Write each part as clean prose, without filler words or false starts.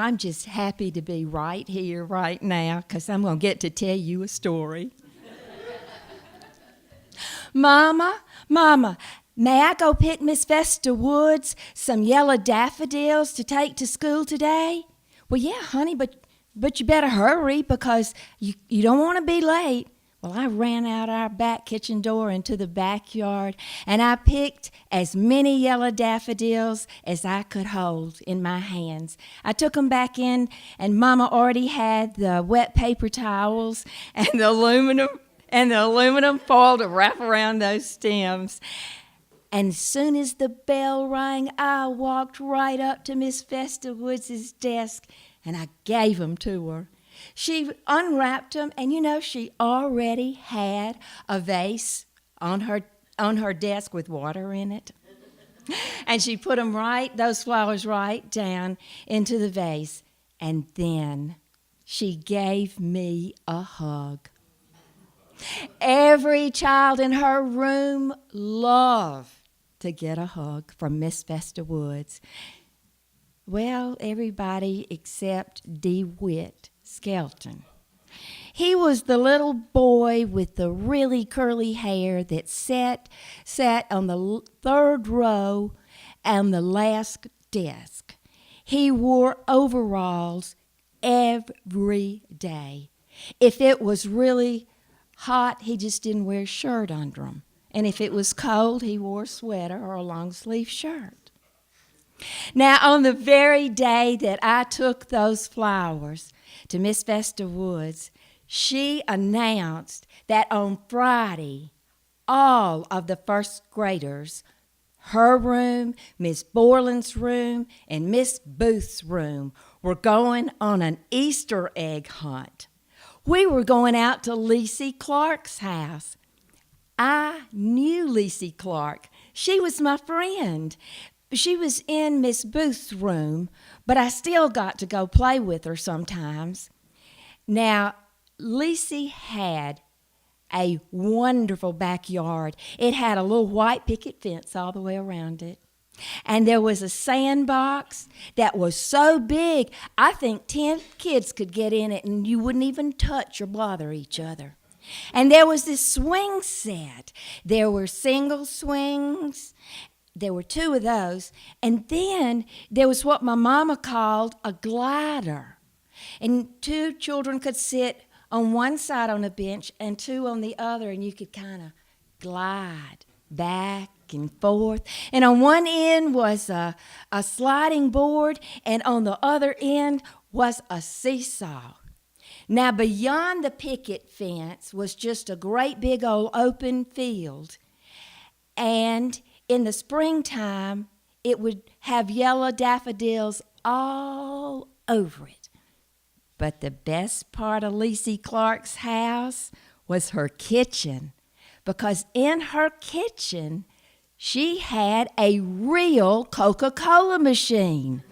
I'm just happy to be right here, right now, because I'm going to get to tell you a story. Mama, may I go pick Miss Vesta Woods some yellow daffodils to take to school today? Well, yeah, honey, but you better hurry because you don't want to be late. Well, I ran out our back kitchen door into the backyard, and I picked as many yellow daffodils as I could hold in my hands. I took them back in, and Mama already had the wet paper towels and the aluminum foil to wrap around those stems. And as soon as the bell rang, I walked right up to Miss Vesta Woods' desk, and I gave them to her. She unwrapped them, and she already had a vase on her desk with water in it. And she put those flowers right down into the vase. And then she gave me a hug. Every child in her room loved to get a hug from Miss Vesta Woods. Well, everybody except DeWitt Skelton. He was the little boy with the really curly hair that sat on the third row on the last desk. He wore overalls every day. If it was really hot, he just didn't wear a shirt under them. And if it was cold, he wore a sweater or a long-sleeve shirt. Now, on the very day that I took those flowers to Miss Vesta Woods, she announced that on Friday, all of the first graders, her room, Miss Borland's room, and Miss Booth's room, were going on an Easter egg hunt. We were going out to Lacey Clark's house. I knew Lacey Clark. She was my friend. She was in Miss Booth's room, but I still got to go play with her sometimes. Now, Lacey had a wonderful backyard. It had a little white picket fence all the way around it. And there was a sandbox that was so big, I think 10 kids could get in it and you wouldn't even touch or bother each other. And there was this swing set. There were single swings. There were 2 of those. And then there was what my mama called a glider. And 2 children could sit on one side on a bench and 2 on the other, and you could kind of glide back and forth. And on one end was a sliding board, and on the other end was a seesaw. Now, beyond the picket fence was just a great big old open field. And in the springtime, it would have yellow daffodils all over it. But the best part of Lacey Clark's house was her kitchen, because in her kitchen, she had a real Coca-Cola machine.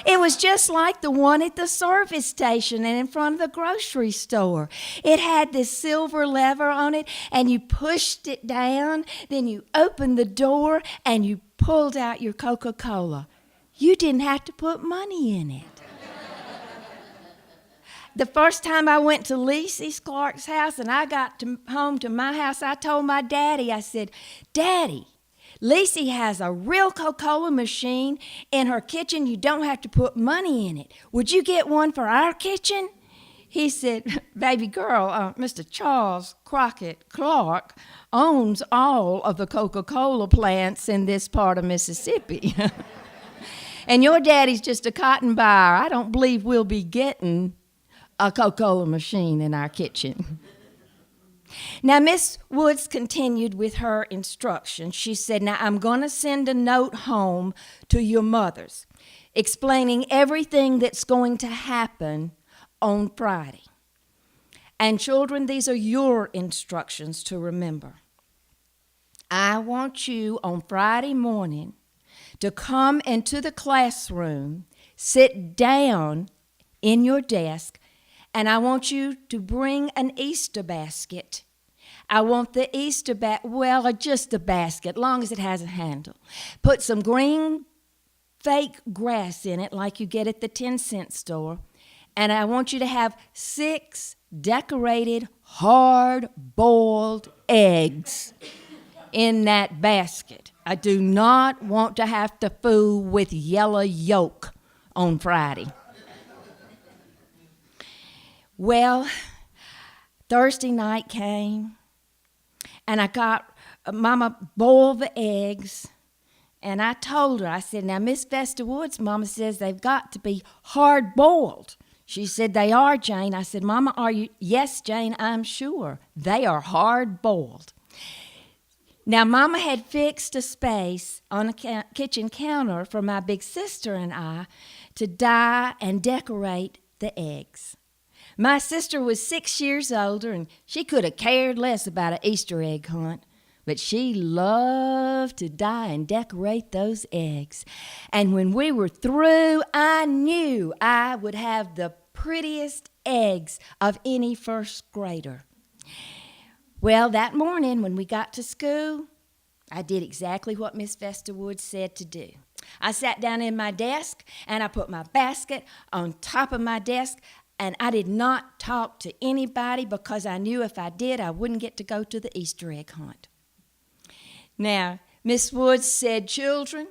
It was just like the one at the service station and in front of the grocery store. It had this silver lever on it, and you pushed it down, then you opened the door, and you pulled out your Coca-Cola. You didn't have to put money in it. The first time I went to Lacey Clark's house and I got home to my house, I told my daddy, I said, "Daddy, Lacey has a real Coca-Cola machine in her kitchen. You don't have to put money in it. Would you get one for our kitchen?" He said, "Baby girl, Mr. Charles Crockett Clark owns all of the Coca-Cola plants in this part of Mississippi. And your daddy's just a cotton buyer. I don't believe we'll be getting a Coca-Cola machine in our kitchen." Now, Miss Woods continued with her instructions. She said, "Now, I'm going to send a note home to your mothers explaining everything that's going to happen on Friday. And children, these are your instructions to remember. I want you on Friday morning to come into the classroom, sit down in your desk, and I want you to bring an Easter basket. I want the Easter just a basket, long as it has a handle. Put some green fake grass in it like you get at the 10-cent store. And I want you to have 6 decorated, hard-boiled eggs in that basket. I do not want to have to fool with yellow yolk on Friday. Well, Thursday night came, and I got Mama boiled the eggs, and I told her, I said, now, Miss Vesta Woods, Mama says they've got to be hard-boiled. She said, they are, Jane. I said, Mama, are you? Yes, Jane, I'm sure. They are hard-boiled. Now, Mama had fixed a space on a kitchen counter for my big sister and I to dye and decorate the eggs. My sister was 6 years older, and she could have cared less about an Easter egg hunt, but she loved to dye and decorate those eggs. And when we were through, I knew I would have the prettiest eggs of any first grader. Well, that morning when we got to school, I did exactly what Miss Vesta Woods said to do. I sat down in my desk, and I put my basket on top of my desk, and I did not talk to anybody because I knew if I did, I wouldn't get to go to the Easter egg hunt. Now, Miss Woods said, children,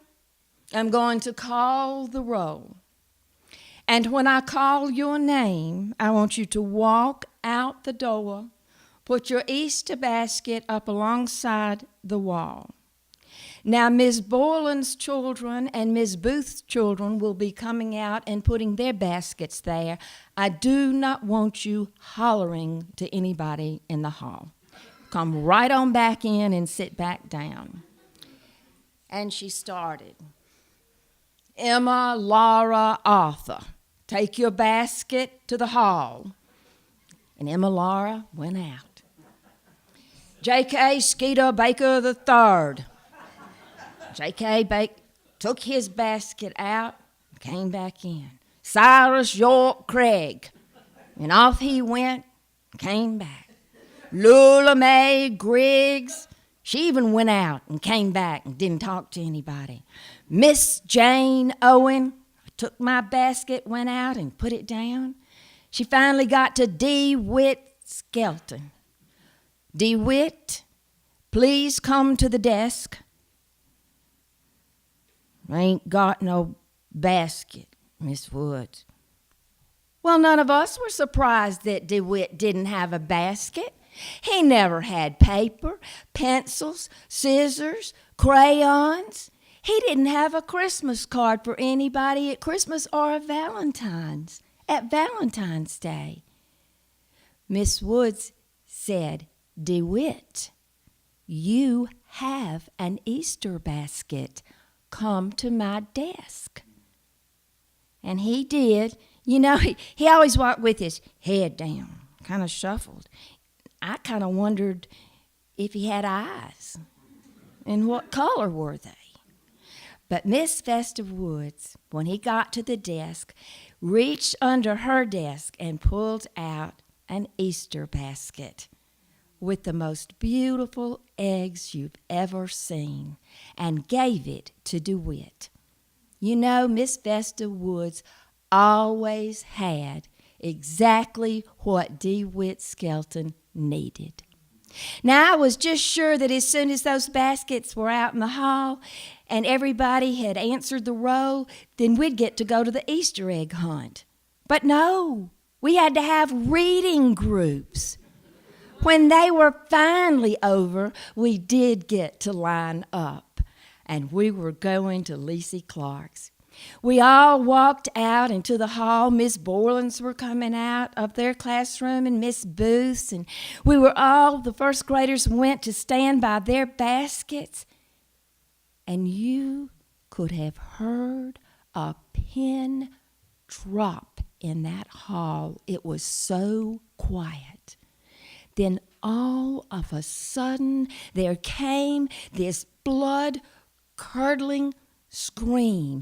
I'm going to call the roll. And when I call your name, I want you to walk out the door, put your Easter basket up alongside the wall. Now, Miss Borland's children and Miss Booth's children will be coming out and putting their baskets there. I do not want you hollering to anybody in the hall. Come right on back in and sit back down. And she started. Emma, Laura, Arthur, take your basket to the hall. And Emma Laura went out. J.K. Skeeter Baker III. J.K. took his basket out and came back in. Cyrus York Craig. And off he went and came back. Lula Mae Griggs, she even went out and came back and didn't talk to anybody. Miss Jane Owen took my basket, went out and put it down. She finally got to DeWitt Skelton. DeWitt, please come to the desk. I ain't got no basket, Miss Woods. Well, none of us were surprised that DeWitt didn't have a basket. He never had paper, pencils, scissors, crayons. He didn't have a Christmas card for anybody at Christmas or at Valentine's Day. Miss Woods said, DeWitt, you have an Easter basket. Come to my desk. And he did. You know, he always walked with his head down, kind of shuffled. I kind of wondered if he had eyes and what color were they. But Miss Vesta Woods, when he got to the desk, reached under her desk and pulled out an Easter basket with the most beautiful eggs you've ever seen and gave it to DeWitt. You know, Miss Vesta Woods always had exactly what DeWitt Skelton needed. Now, I was just sure that as soon as those baskets were out in the hall and everybody had answered the roll, then we'd get to go to the Easter egg hunt. But no, we had to have reading groups. When they were finally over, we did get to line up, and we were going to Lacey Clark's. We all walked out into the hall. Miss Borland's were coming out of their classroom and Miss Booth's, and the first graders went to stand by their baskets. And you could have heard a pin drop in that hall. It was so quiet. Then all of a sudden, there came this blood-curdling scream,